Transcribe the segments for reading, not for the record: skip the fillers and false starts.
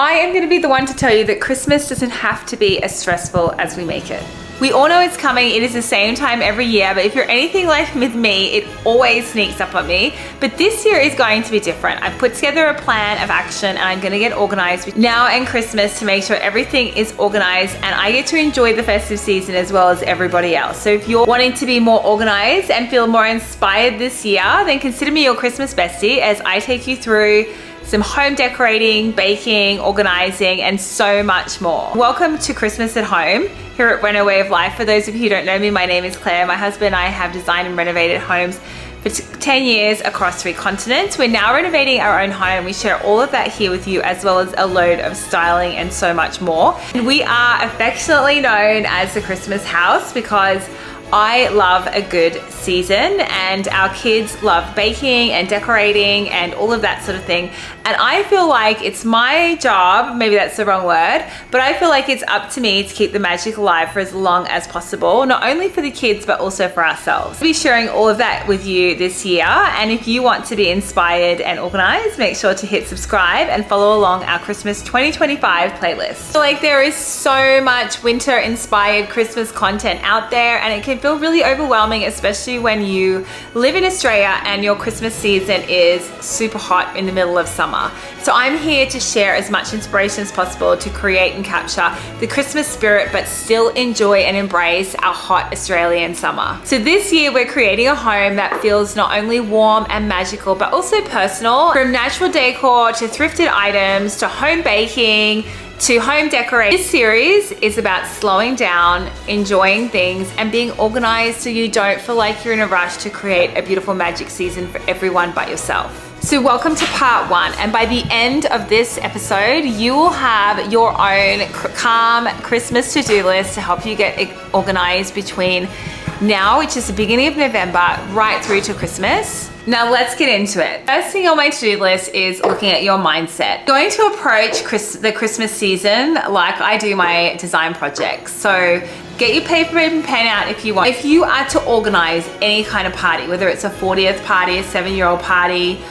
I am going to be the one to tell you that Christmas doesn't have to be as stressful as we make it. We all know it's coming. It is the same time every year, but if you're anything like with me, it always sneaks up on me. But this year is going to be different. I've put together a plan of action and I'm going to get organized now and Christmas to make sure everything is organized and I get to enjoy the festive season as well as everybody else. So if you're wanting to be more organized and feel more inspired this year, then consider me your Christmas bestie as I take you through some home decorating, baking, organizing, and so much more. Welcome to Christmas at Home here at Reno Way of Life. For those of you who don't know me, my name is Claire. My husband and I have designed and renovated homes for 10 years across 3 continents. We're now renovating our own home. We share all of that here with you, as well as a load of styling and so much more. And we are affectionately known as the Christmas house because I love a good season and our kids love baking and decorating and all of that sort of thing. And I feel like it's my job, maybe that's the wrong word, but I feel like it's up to me to keep the magic alive for as long as possible, not only for the kids, but also for ourselves. I'll be sharing all of that with you this year. And if you want to be inspired and organized, make sure to hit subscribe and follow along our Christmas 2025 playlist. So like there is so much winter inspired Christmas content out there and it can feel really overwhelming, especially when you live in Australia and your Christmas season is super hot in the middle of summer. So I'm here to share as much inspiration as possible to create and capture the Christmas spirit, but still enjoy and embrace our hot Australian summer. So this year we're creating a home that feels not only warm and magical, but also personal. From natural decor to thrifted items to home baking to home decorating. This series is about slowing down, enjoying things, and being organized so you don't feel like you're in a rush to create a beautiful magic season for everyone but yourself. So welcome to part 1, and by the end of this episode, you will have your own calm Christmas to-do list to help you get organized between now, which is the beginning of November, right through to Christmas. Now let's get into it. First thing on my to-do list is looking at your mindset. Going to approach the Christmas season like I do my design projects. So get your paper and pen out if you want. If you are to organize any kind of party, whether it's a 40th party, a 7-year-old party,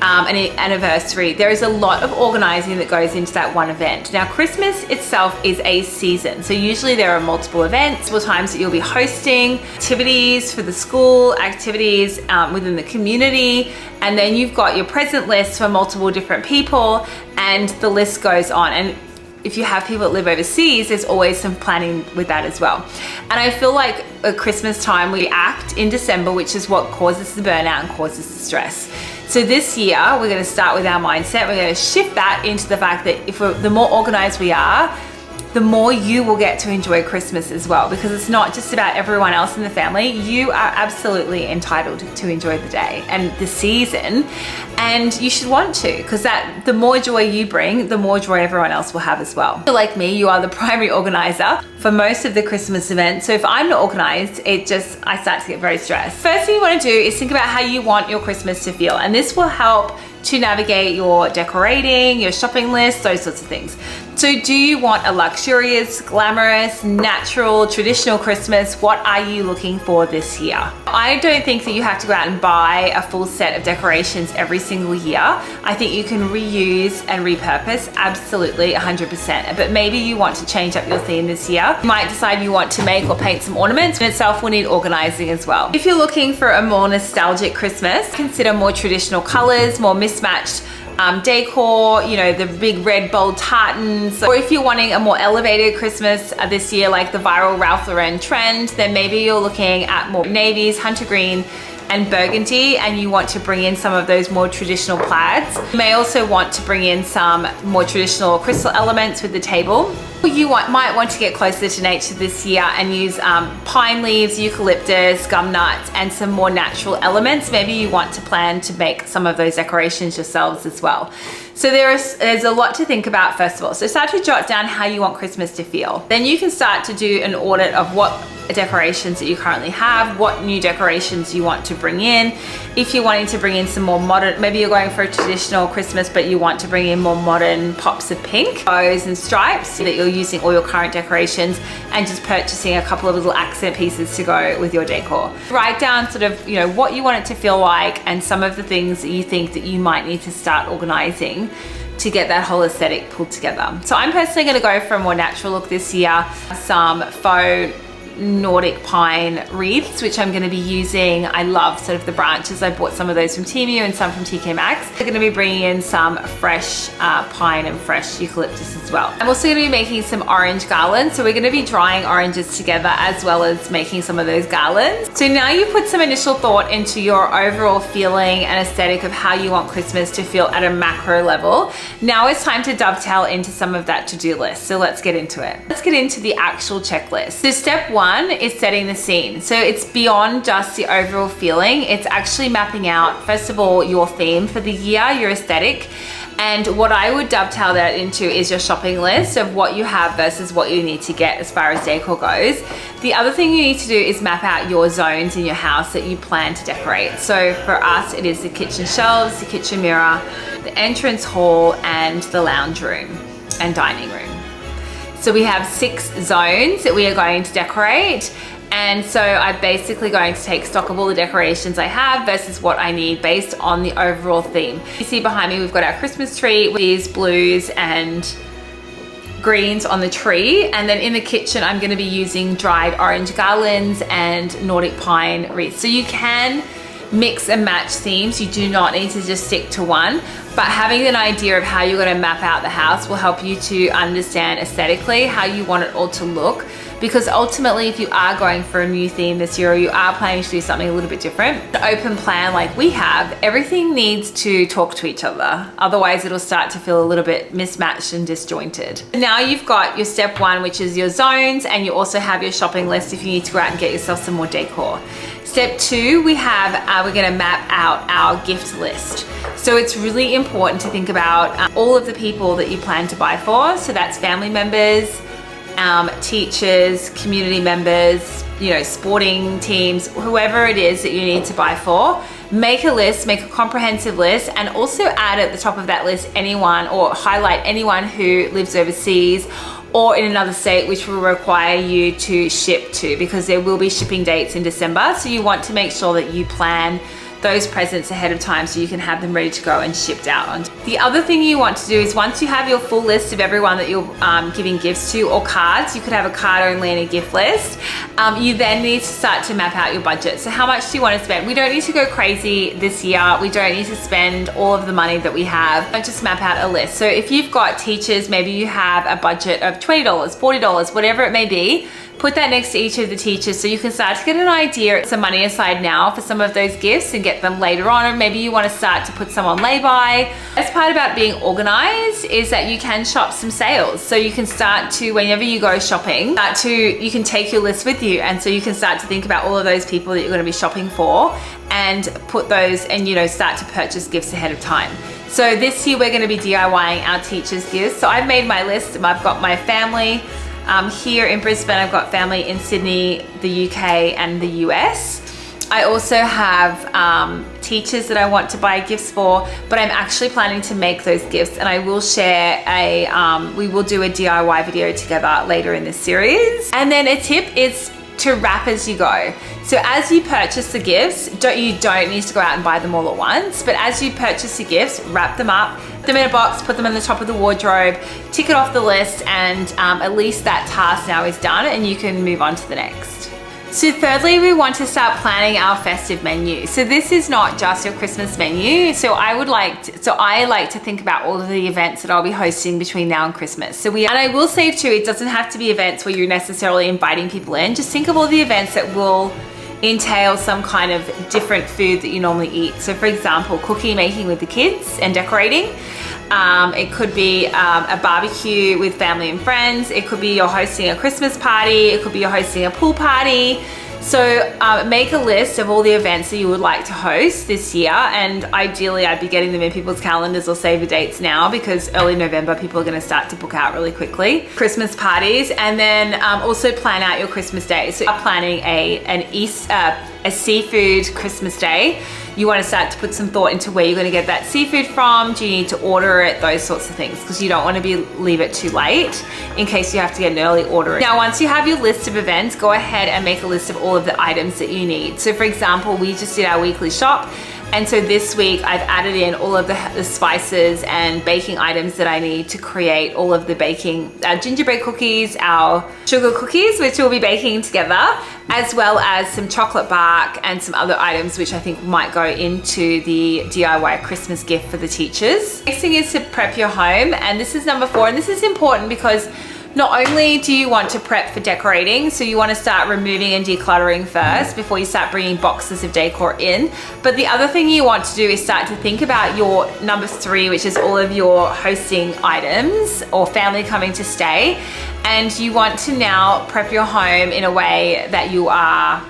an anniversary, there is a lot of organizing that goes into that one event. Now Christmas itself is a season, so usually there are multiple events, multiple times that you'll be hosting activities for the school, activities within the community, and then you've got your present list for multiple different people, and the list goes on. And if you have people that live overseas, there's always some planning with that as well. And I feel like at Christmas time we act in December, which is what causes the burnout and causes the stress. So this year, we're going to start with our mindset. We're going to shift that into the fact that the more organized we are, the more you will get to enjoy Christmas as well, because it's not just about everyone else in the family. You are absolutely entitled to enjoy the day and the season, and you should want to, because the more joy you bring, the more joy everyone else will have as well. Like me, you are the primary organizer for most of the Christmas events. So if I'm not organized, I start to get very stressed. First thing you want to do is think about how you want your Christmas to feel, and this will help to navigate your decorating, your shopping list, those sorts of things. So do you want a luxurious, glamorous, natural, traditional Christmas? What are you looking for this year? I don't think that you have to go out and buy a full set of decorations every single year. I think you can reuse and repurpose, absolutely 100%. But maybe you want to change up your theme this year. You might decide you want to make or paint some ornaments, and itself will need organizing as well. If you're looking for a more nostalgic Christmas, consider more traditional colors, more mismatched decor, you know, the big red bold tartans. Or if you're wanting a more elevated Christmas this year, like the viral Ralph Lauren trend, then maybe you're looking at more navies, hunter green, and burgundy, and you want to bring in some of those more traditional plaids. You may also want to bring in some more traditional crystal elements with the table. You might want to get closer to nature this year and use pine leaves, eucalyptus, gum nuts, and some more natural elements. Maybe you want to plan to make some of those decorations yourselves as well. So there's a lot to think about first of all. So start to jot down how you want Christmas to feel. Then you can start to do an audit of what decorations that you currently have, what new decorations you want to bring in. If you're wanting to bring in some more modern, maybe you're going for a traditional Christmas, but you want to bring in more modern pops of pink, bows and stripes, so that you're using all your current decorations and just purchasing a couple of little accent pieces to go with your decor. Write down sort of, you know, what you want it to feel like and some of the things that you think that you might need to start organizing to get that whole aesthetic pulled together. So I'm personally going to go for a more natural look this year. Some faux Nordic pine wreaths, which I'm going to be using. I love sort of the branches. I bought some of those from Temu and some from TK Maxx. They're going to be bringing in some fresh pine and fresh eucalyptus as well. I'm also going to be making some orange garlands. So we're going to be drying oranges together as well as making some of those garlands. So now you put some initial thought into your overall feeling and aesthetic of how you want Christmas to feel at a macro level. Now it's time to dovetail into some of that to-do list. So let's get into it. Let's get into the actual checklist. So step one is setting the scene. So it's beyond just the overall feeling. It's actually mapping out, first of all, your theme for the year, your aesthetic. And what I would dovetail that into is your shopping list of what you have versus what you need to get as far as decor goes. The other thing you need to do is map out your zones in your house that you plan to decorate. So for us, it is the kitchen shelves, the kitchen mirror, the entrance hall, and the lounge room and dining room. So we have 6 zones that we are going to decorate. And so I'm basically going to take stock of all the decorations I have versus what I need based on the overall theme. You see behind me, we've got our Christmas tree with these blues and greens on the tree. And then in the kitchen, I'm going to be using dried orange garlands and Nordic pine wreaths. So you can mix and match themes. You do not need to just stick to one, but having an idea of how you're going to map out the house will help you to understand aesthetically how you want it all to look. Because ultimately, if you are going for a new theme this year, or you are planning to do something a little bit different, the open plan like we have, everything needs to talk to each other. Otherwise, it'll start to feel a little bit mismatched and disjointed. Now you've got your step one, which is your zones, and you also have your shopping list if you need to go out and get yourself some more decor. Step two, we're gonna map out our gift list. So it's really important to think about all of the people that you plan to buy for. So that's family members, teachers, community members, you know, sporting teams, whoever it is that you need to buy for. Make a list, make a comprehensive list, and also add at the top of that list anyone, or highlight anyone who lives overseas or in another state, which will require you to ship to, because there will be shipping dates in December. So you want to make sure that you plan those presents ahead of time so you can have them ready to go and shipped out. The other thing you want to do is, once you have your full list of everyone that you're giving gifts to, or cards, you could have a card only and a gift list, you then need to start to map out your budget. So how much do you want to spend? We don't need to go crazy this year. We don't need to spend all of the money that we have. Don't just map out a list. So if you've got teachers, maybe you have a budget of $20, $40, whatever it may be, put that next to each of the teachers so you can start to get an idea, some money aside now for some of those gifts and get them later on. Or maybe you want to start to put some on lay-by. The best part about being organized is that you can shop some sales. So you can start to, whenever you go shopping, you can take your list with you. And so you can start to think about all of those people that you're going to be shopping for and put those, and you know, start to purchase gifts ahead of time. So this year we're going to be DIYing our teachers' gifts. So I've made my list. I've got my family here in Brisbane. I've got family in Sydney, the UK, and the US. I also have teachers that I want to buy gifts for, but I'm actually planning to make those gifts, and I will share we will do a DIY video together later in this series. And then a tip is to wrap as you go. So as you purchase the gifts, you don't need to go out and buy them all at once, but as you purchase the gifts, wrap them up, put them in a box, put them in the top of the wardrobe, tick it off the list, and at least that task now is done and you can move on to the next. So thirdly, we want to start planning our festive menu. So this is not just your Christmas menu. So I like to think about all of the events that I'll be hosting between now and Christmas. And I will say too, it doesn't have to be events where you're necessarily inviting people in. Just think of all the events that will entail some kind of different food that you normally eat. So for example, cookie making with the kids and decorating. It could be a barbecue with family and friends. It could be you're hosting a Christmas party. It could be you're hosting a pool party. So make a list of all the events that you would like to host this year, and ideally I'd be getting them in people's calendars or save the dates now, because early November people are going to start to book out really quickly. Christmas parties, and then also plan out your Christmas day. So you're planning a seafood Christmas day. You want to start to put some thought into where you're going to get that seafood from. Do you need to order it? Those sorts of things, because you don't want to leave it too late in case you have to get an early order. Now, once you have your list of events, go ahead and make a list of all of the items that you need. So for example, we just did our weekly shop And so this week I've added in all of the spices and baking items that I need to create all of the baking, our gingerbread cookies, our sugar cookies, which we'll be baking together, as well as some chocolate bark and some other items which I think might go into the DIY Christmas gift for the teachers. Next thing is to prep your home, and this is number 4, and this is important because not only do you want to prep for decorating, so you want to start removing and decluttering first before you start bringing boxes of decor in, but the other thing you want to do is start to think about your number 3, which is all of your hosting items or family coming to stay, and you want to now prep your home in a way that you are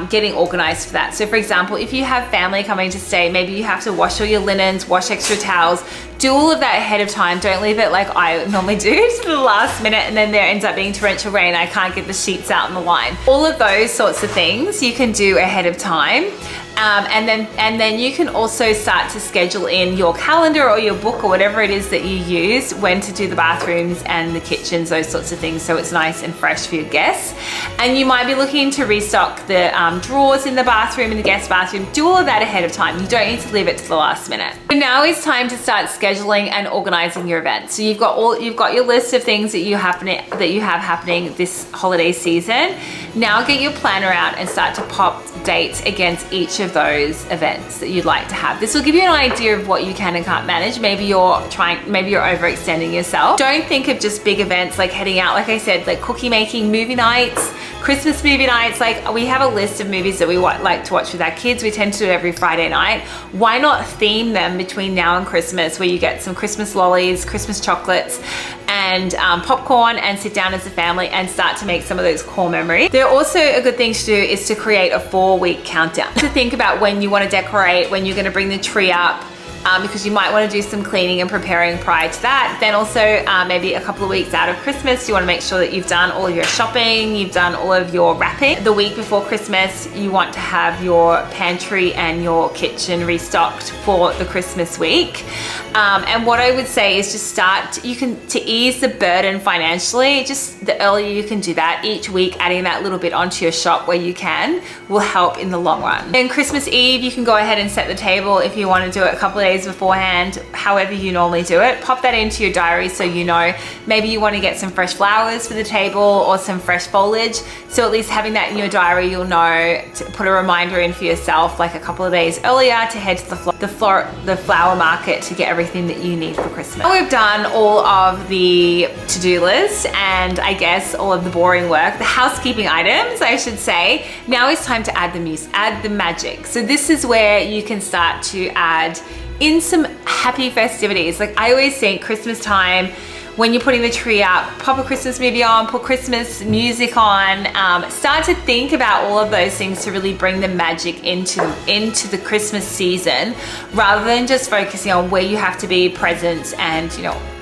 getting organized for that. So for example, if you have family coming to stay, maybe you have to wash all your linens, wash extra towels, do all of that ahead of time. Don't leave it like I normally do to the last minute and then there ends up being torrential rain. I can't get the sheets out in the line. All of those sorts of things you can do ahead of time. And then you can also start to schedule in your calendar or your book or whatever it is that you use when to do the bathrooms and the kitchens, those sorts of things, so it's nice and fresh for your guests. And you might be looking to restock the drawers in the bathroom, in the guest bathroom. Do all of that ahead of time. You don't need to leave it to the last minute. So now it's time to start scheduling and organizing your events. So you've got your list of things that you have happening this holiday season. Now get your planner out and start to pop dates against each of those events that you'd like to have. This will give you an idea of what you can and can't manage. Maybe you're overextending yourself. Don't think of just big events like heading out, like I said, like cookie making, movie nights, Christmas movie nights. Like we have a list of movies that we like to watch with our kids. We tend to do it every Friday night. Why not theme them between now and Christmas, where you get some Christmas lollies, Christmas chocolates, and popcorn, and sit down as a family and start to make some of those core memories. They're also a good thing to do is to create a 4-week countdown. To think about when you want to decorate, when you're going to bring the tree up, because you might want to do some cleaning and preparing prior to that. Then also maybe a couple of weeks out of Christmas, you want to make sure that you've done all of your shopping, you've done all of your wrapping. The week before Christmas, you want to have your pantry and your kitchen restocked for the Christmas week. And what I would say is just start, to ease the burden financially, just the earlier you can do that, each week adding that little bit onto your shop where you can will help in the long run. Then Christmas Eve, you can go ahead and set the table if you want to do it a couple of days beforehand, however you normally do it. Pop that into your diary so you know maybe you want to get some fresh flowers for the table or some fresh foliage. So at least having that in your diary, you'll know to put a reminder in for yourself like a couple of days earlier to head to the flower market to get everything that you need for Christmas. Now we've done all of the to-do list and I guess all of the boring work, the housekeeping items I should say. Now it's time to add the magic. So this is where you can start to add in some happy festivities. Like I always think Christmas time, when you're putting the tree up, pop a Christmas movie on, put Christmas music on, start to think about all of those things to really bring the magic into the Christmas season, rather than just focusing on where you have to be, presents and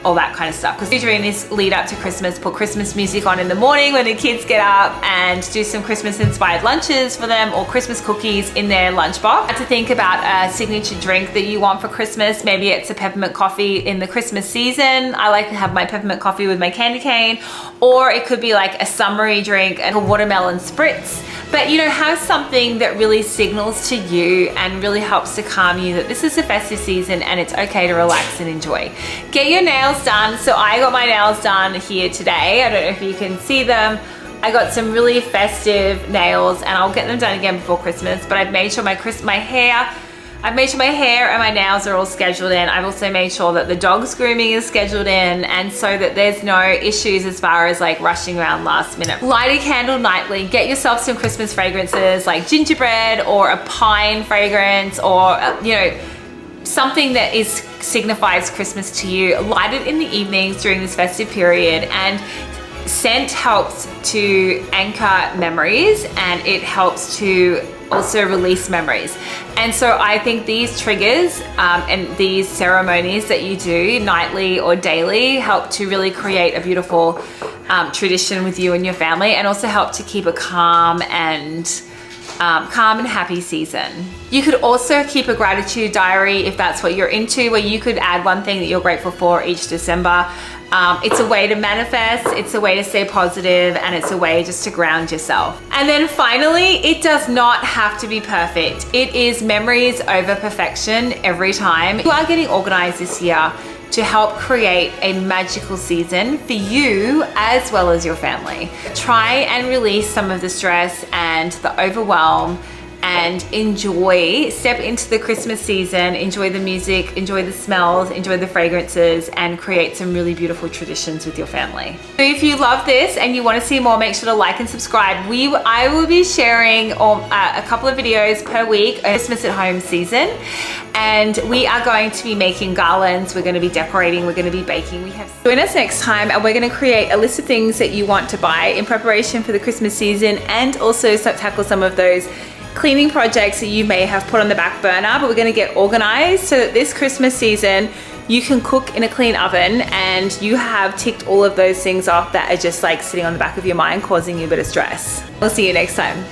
all that kind of stuff. Because during this lead up to Christmas, put Christmas music on in the morning when the kids get up and do some Christmas inspired lunches for them or Christmas cookies in their lunchbox. To think about a signature drink that you want for Christmas. Maybe it's a peppermint coffee in the Christmas season. I like to have my peppermint coffee with my candy cane, or it could be like a summery drink and a watermelon spritz. But have something that really signals to you and really helps to calm you that this is a festive season and it's okay to relax and enjoy. Get your nails done. So I got my nails done here today. I don't know if you can see them. I got some really festive nails and I'll get them done again before Christmas, but I've made sure my hair and my nails are all scheduled in. I've also made sure that the dog's grooming is scheduled in, and so that there's no issues as far as like rushing around last minute. Light a candle nightly. Get yourself some Christmas fragrances like gingerbread or a pine fragrance, or something that signifies Christmas to you. Light it in the evenings during this festive period, and scent helps to anchor memories and it helps to also release memories. And so I think these triggers and these ceremonies that you do nightly or daily help to really create a beautiful tradition with you and your family, and also help to keep a calm and happy season. You could also keep a gratitude diary if that's what you're into, where you could add one thing that you're grateful for each December. It's a way to manifest, it's a way to stay positive, and it's a way just to ground yourself. And then finally, it does not have to be perfect. It is memories over perfection every time. You are getting organized this year to help create a magical season for you as well as your family. Try and release some of the stress and the overwhelm and step into the Christmas season, enjoy the music, enjoy the smells, enjoy the fragrances, and create some really beautiful traditions with your family. So if you love this and you want to see more, make sure to like and subscribe. I will be sharing a couple of videos per week, Christmas at home season, and we are going to be making garlands, we're going to be decorating, we're going to be baking. Join us next time and we're going to create a list of things that you want to buy in preparation for the Christmas season, and also tackle some of those cleaning projects that you may have put on the back burner, but we're going to get organized so that this Christmas season you can cook in a clean oven and you have ticked all of those things off that are just like sitting on the back of your mind causing you a bit of stress. We'll see you next time.